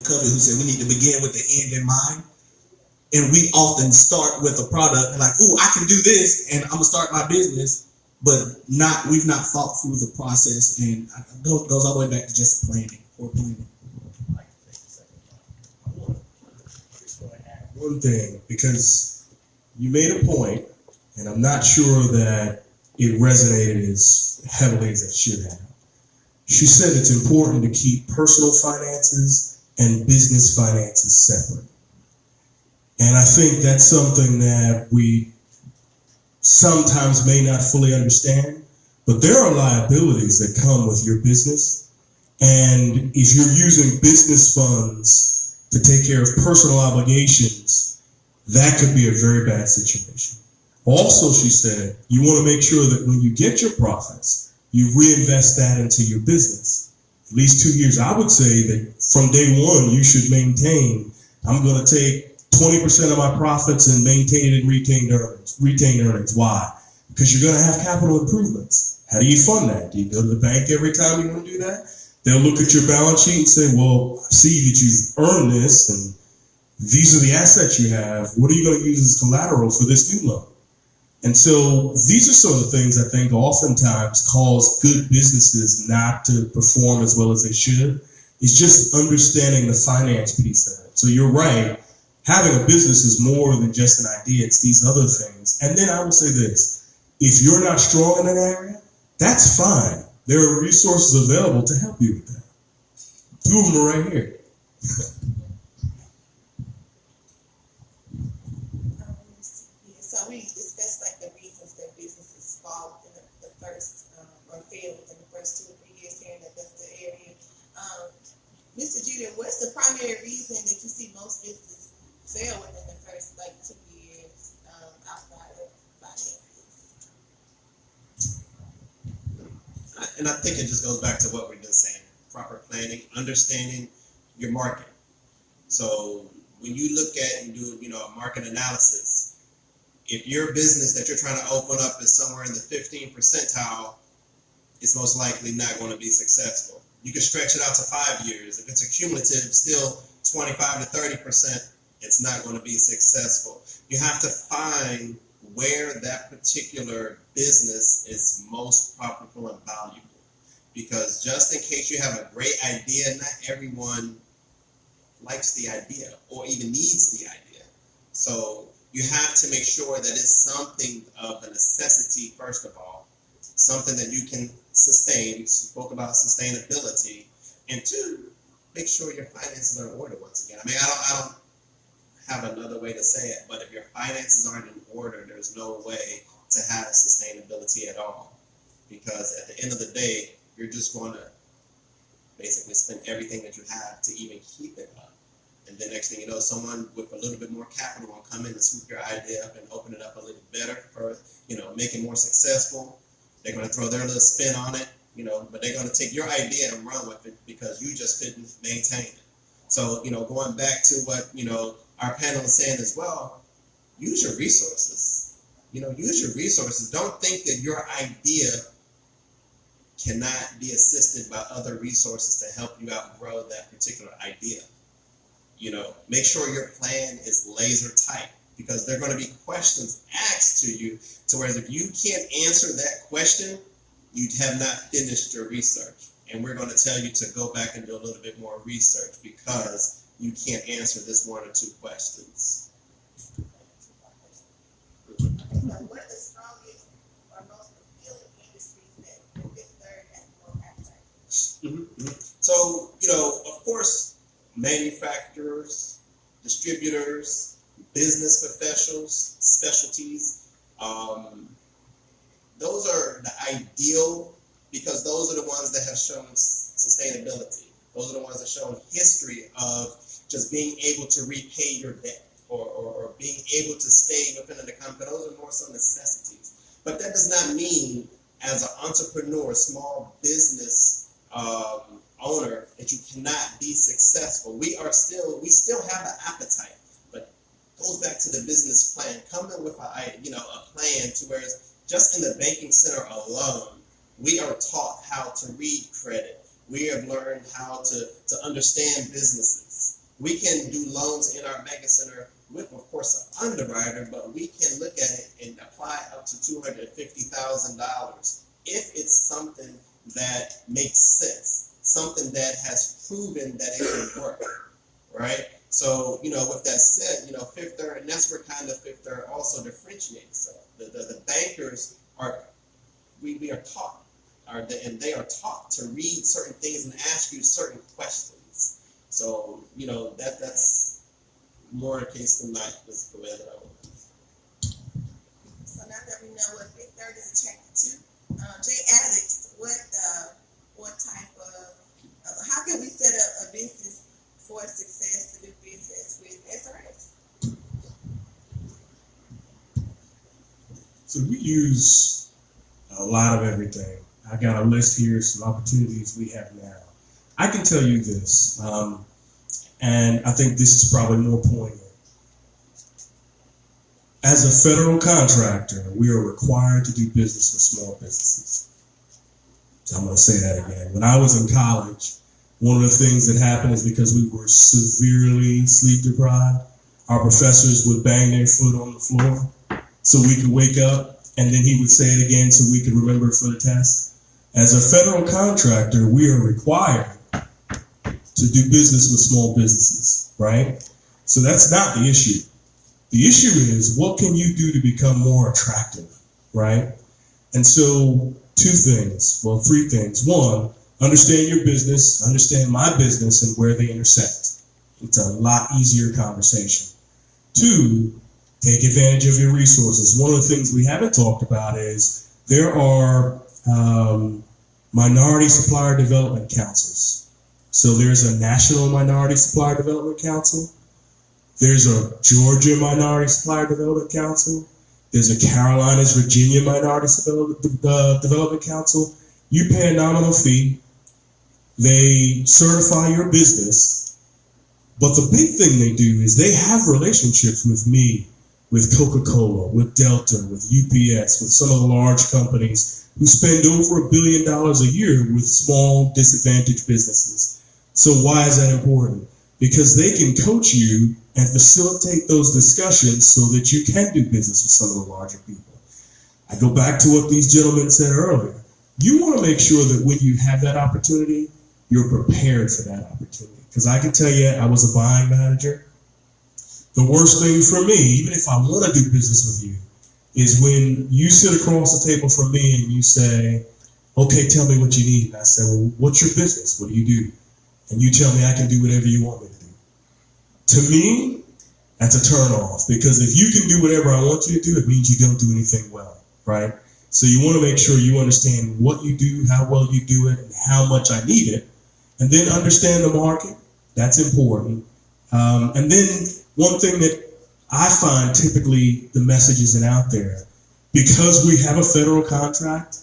Covey, who said we need to begin with the end in mind. And we often start with a product and like, ooh, I can do this and I'm gonna start my business, but we've not thought through the process, and it goes all the way back to just planning or planning. One thing, because you made a point, and I'm not sure that it resonated as heavily as it should have. She said it's important to keep personal finances and business finances separate. And I think that's something that we sometimes may not fully understand, but there are liabilities that come with your business. And if you're using business funds to take care of personal obligations, that could be a very bad situation. Also, she said, you want to make sure that when you get your profits, you reinvest that into your business. At least 2 years. I would say that from day one, you should maintain, I'm going to take 20% of my profits and maintain it in retained earnings. Why? Because you're going to have capital improvements. How do you fund that? Do you go to the bank every time you want to do that? They'll look at your balance sheet and say, well, I see that you've earned this, and these are the assets you have. What are you going to use as collateral for this new loan? And so these are some of the things I think oftentimes cause good businesses not to perform as well as they should. It's just understanding the finance piece of it. So you're right. Having a business is more than just an idea. It's these other things. And then I will say this. If you're not strong in an area, that's fine. There are resources available to help you with that. Two of them are right here. So we discussed like the reasons that businesses fall within the first or fail within the first 2 or 3 years here in the Augusta area. Mr. Judah, what's the primary reason that you see most businesses fail within the first 2 years outside of finances? And I think it just goes back to what we've been saying: proper planning, understanding your market. So when you look at and do a market analysis, if your business that you're trying to open up is somewhere in the 15th percentile, it's most likely not going to be successful. You can stretch it out to 5 years. If it's a cumulative, still 25 to 30%, it's not going to be successful. You have to find where that particular business is most profitable and valuable. Because just in case you have a great idea, not everyone likes the idea or even needs the idea. So you have to make sure that it's something of a necessity, first of all, something that you can sustain. You spoke about sustainability. And two, make sure your finances are in order once again. I mean, I don't have another way to say it, but if your finances aren't in order, there's no way to have sustainability at all. Because at the end of the day, you're just going to basically spend everything that you have to even keep it up. And then next thing you know, someone with a little bit more capital will come in and swoop your idea up and open it up a little better for, make it more successful. They're going to throw their little spin on it, but they're going to take your idea and run with it because you just couldn't maintain it. So, going back to what, our panel is saying as well, use your resources. Use your resources. Don't think that your idea cannot be assisted by other resources to help you outgrow that particular idea. Make sure your plan is laser tight, because there are going to be questions asked to you, to where if you can't answer that question, you have not finished your research. And we're going to tell you to go back and do a little bit more research because you can't answer this 1 or 2 questions. So what are the strongest or most appealing industries that the Fifth Third has more appetite? So, of course, manufacturers, distributors, business professionals, specialties, those are the ideal, because those are the ones that have shown sustainability. Those are the ones that show history of just being able to repay your debt or being able to stay within the company. Those are more so necessities. But that does not mean, as an entrepreneur, small business owner, that you cannot be successful. We still have an appetite, but it goes back to the business plan. Come in with a plan to where it's just in the banking center alone, we are taught how to read credit. We have learned how to understand businesses. We can do loans in our mega center with, of course, an underwriter, but we can look at it and apply up to $250,000 if it's something that makes sense, something that has proven that it can work, right? So, with that said, Fifth Third, and that's where kind of Fifth Third also differentiates. The bankers we are taught, and they are taught to read certain things and ask you certain questions. So, that's more the case than not, is the way that I would. So now that we know what Fifth Third is attracted to, Jay Alex, what type of, how can we set up a business for success to do business with SRS? So we use a lot of everything. I got a list here, some opportunities we have now. I can tell you this, and I think this is probably more poignant. As a federal contractor, we are required to do business with small businesses. So I'm going to say that again. When I was in college, one of the things that happened is because we were severely sleep deprived, our professors would bang their foot on the floor so we could wake up, and then he would say it again so we could remember it for the test. As a federal contractor, we are required to do business with small businesses, right? So that's not the issue. The issue is, what can you do to become more attractive, right? And so three things. One, understand your business, understand my business and where they intersect. It's a lot easier conversation. Two, take advantage of your resources. One of the things we haven't talked about is there are minority supplier development councils. So there's a National Minority Supplier Development Council. There's a Georgia Minority Supplier Development Council. There's a Carolinas, Virginia Minority Development Council. You pay a nominal fee. They certify your business. But the big thing they do is they have relationships with me, with Coca-Cola, with Delta, with UPS, with some of the large companies who spend over $1 billion a year with small disadvantaged businesses. So why is that important? Because they can coach you and facilitate those discussions so that you can do business with some of the larger people. I go back to what these gentlemen said earlier. You want to make sure that when you have that opportunity, you're prepared for that opportunity. Because I can tell you, I was a buying manager. The worst thing for me, even if I want to do business with you, is when you sit across the table from me and you say, okay, tell me what you need. And I say, well, what's your business? What do you do? And you tell me I can do whatever you want me to do. To me, that's a turn off, because if you can do whatever I want you to do, it means you don't do anything well, right? So you want to make sure you understand what you do, how well you do it, and how much I need it, and then understand the market. That's important. And then one thing that I find typically the message isn't out there, because we have a federal contract,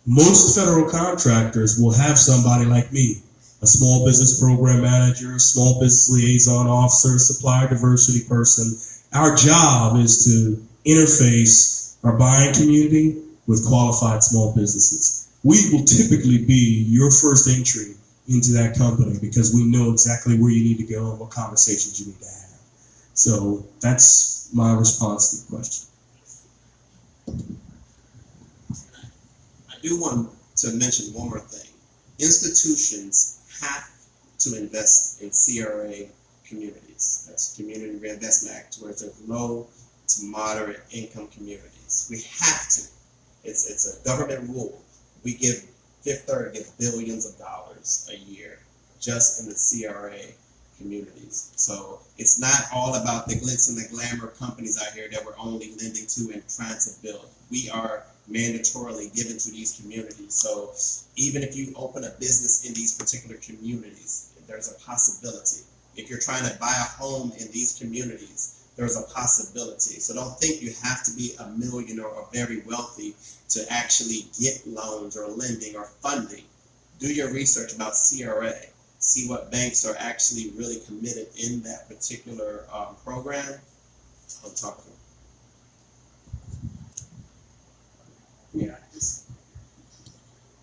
most federal contractors will have somebody like me, a small business program manager, small business liaison officer, supplier diversity person. Our job is to interface our buying community with qualified small businesses. We will typically be your first entry into that company because we know exactly where you need to go and what conversations you need to have. So that's my response to the question. I do want to mention one more thing. Institutions have to invest in CRA communities. That's Community Reinvestment Act, where it's low to moderate income communities. We have to. It's a government rule. We give Fifth Third gives billions of dollars a year just in the CRA communities. So it's not all about the glitz and the glamour companies out here that we're only lending to and trying to build. We are mandatorily given to these communities. So even if you open a business in these particular communities, there's a possibility. If you're trying to buy a home in these communities, there's a possibility. So don't think you have to be a millionaire or very wealthy to actually get loans or lending or funding. Do your research about CRA. See what banks are actually really committed in that particular program. I'll talk to them. Yeah,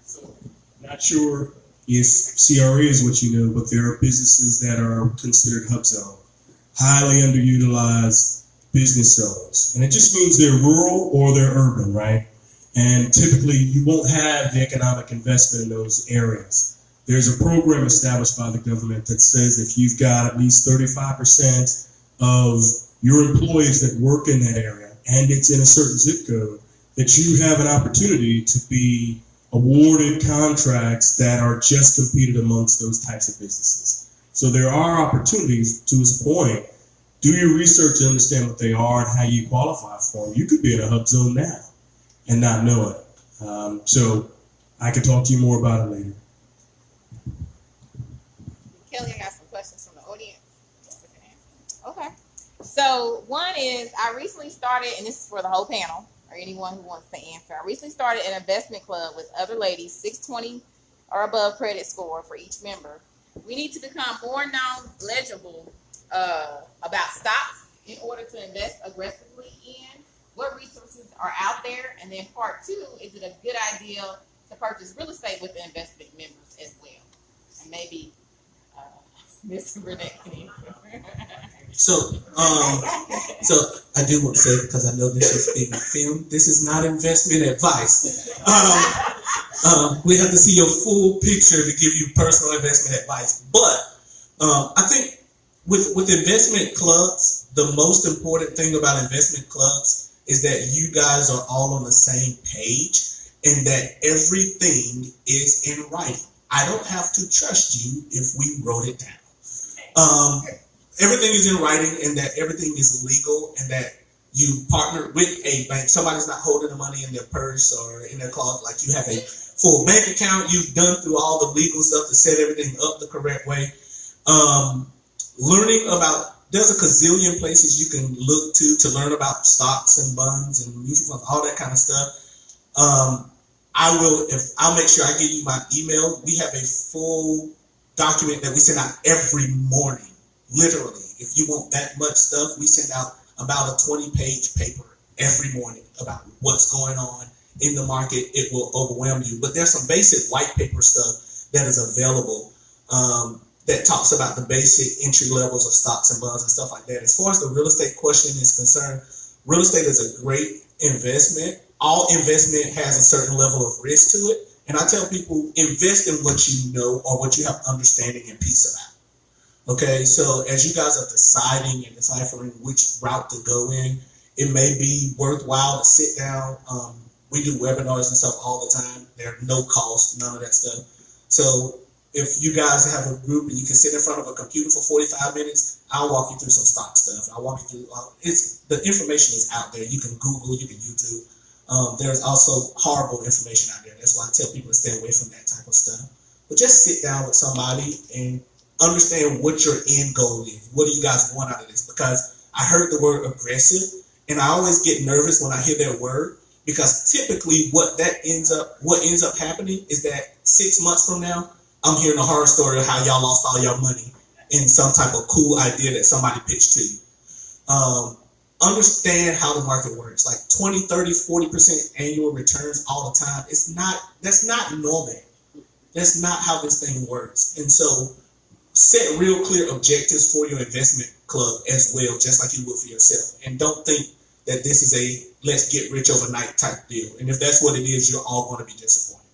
so not sure, if CRE is what you know, but there are businesses that are considered hub zone, highly underutilized business zones. And it just means they're rural or they're urban, right? And typically you won't have the economic investment in those areas. There's a program established by the government that says if you've got at least 35% of your employees that work in that area and it's in a certain zip code, that you have an opportunity to be awarded contracts that are just competed amongst those types of businesses. So there are opportunities to this point. Do your research to understand what they are and how you qualify for them. You could be in a hub zone now and not know it. So I could talk to you more about it later. Kelly, I got some questions from the audience. Okay. So one is, I recently started, and this is for the whole panel, or anyone who wants to answer. I recently started an investment club with other ladies, 620 or above credit score for each member. We need to become more knowledgeable about stocks in order to invest aggressively in. What resources are out there? And then part two, is it a good idea to purchase real estate with the investment members as well? And maybe Mr. Burnett can answer. So I do want to say, because I know this is being filmed, this is not investment advice. We have to see your full picture to give you personal investment advice. But I think with investment clubs, the most important thing about investment clubs is that you guys are all on the same page and that everything is in writing. I don't have to trust you if we wrote it down. Everything is in writing and that everything is legal and that you partner with a bank. Somebody's not holding the money in their purse or in their closet. Like you have a full bank account. You've done through all the legal stuff to set everything up the correct way. Learning about, there's a gazillion places you can look to learn about stocks and bonds and mutual funds, all that kind of stuff. I'll make sure I give you my email. We have a full document that we send out every morning. Literally, if you want that much stuff, we send out about a 20-page paper every morning about what's going on in the market. It will overwhelm you. But there's some basic white paper stuff that is available that talks about the basic entry levels of stocks and bonds and stuff like that. As far as the real estate question is concerned, real estate is a great investment. All investment has a certain level of risk to it. And I tell people, invest in what you know or what you have understanding and peace about. Okay, so as you guys are deciding and deciphering which route to go in, it may be worthwhile to sit down. We do webinars and stuff all the time. They're no cost, none of that stuff. So if you guys have a group and you can sit in front of a computer for 45 minutes, I'll walk you through some stock stuff. I'll walk you through, the information is out there. You can Google, you can YouTube. There's also horrible information out there. That's why I tell people to stay away from that type of stuff. But just sit down with somebody and understand what your end goal is. What do you guys want out of this? Because I heard the word aggressive, and I always get nervous when I hear that word, because typically what ends up happening is that 6 months from now, I'm hearing a horror story of how y'all lost all your money in some type of cool idea that somebody pitched to you. Understand how the market works. Like 20, 30, 40% annual returns all the time. That's not normal. That's not how this thing works. And so set real clear objectives for your investment club as well, just like you would for yourself. And don't think that this is a let's get rich overnight type deal. And if that's what it is, you're all going to be disappointed.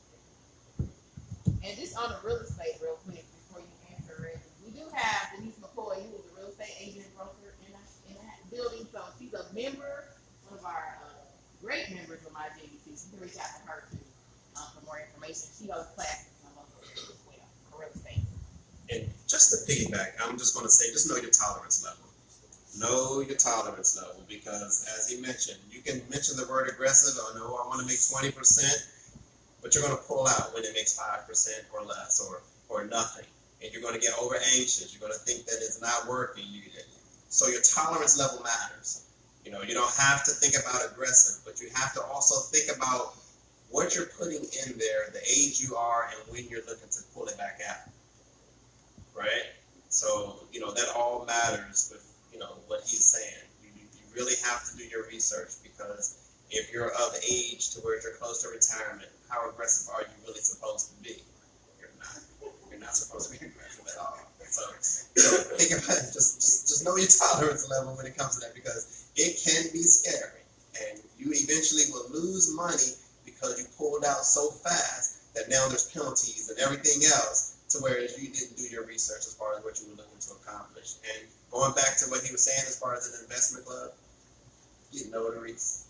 And just on the real estate real quick before you answer it, we do have Denise McCoy, who is a real estate agent and broker in that building. So she's a member, one of our great members of my JVC. So you can reach out to her too for more information. She holds classes as well for real estate. And just to piggyback, I'm just going to say, just know your tolerance level. Know your tolerance level, because as he mentioned, you can mention the word aggressive or no, I want to make 20%, but you're going to pull out when it makes 5% or less or nothing. And you're going to get over anxious. You're going to think that it's not working. So your tolerance level matters. You know, you don't have to think about aggressive, but you have to also think about what you're putting in there, the age you are, and when you're looking to pull it back out. Right? So, you know, that all matters with, you know, what he's saying. You really have to do your research, because if you're of age to where you're close to retirement, how aggressive are you really supposed to be? You're not. not supposed to be aggressive at all. So think about it. Just know your tolerance level when it comes to that, because it can be scary, and you eventually will lose money because you pulled out so fast that now there's penalties and everything else, to whereas you didn't do your research as far as what you were looking to accomplish. And going back to what he was saying as far as an investment club, get notaries,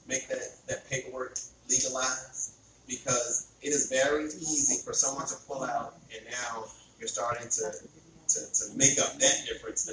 make that paperwork legalized, because it is very easy for someone to pull out, and now you're starting to make up that difference.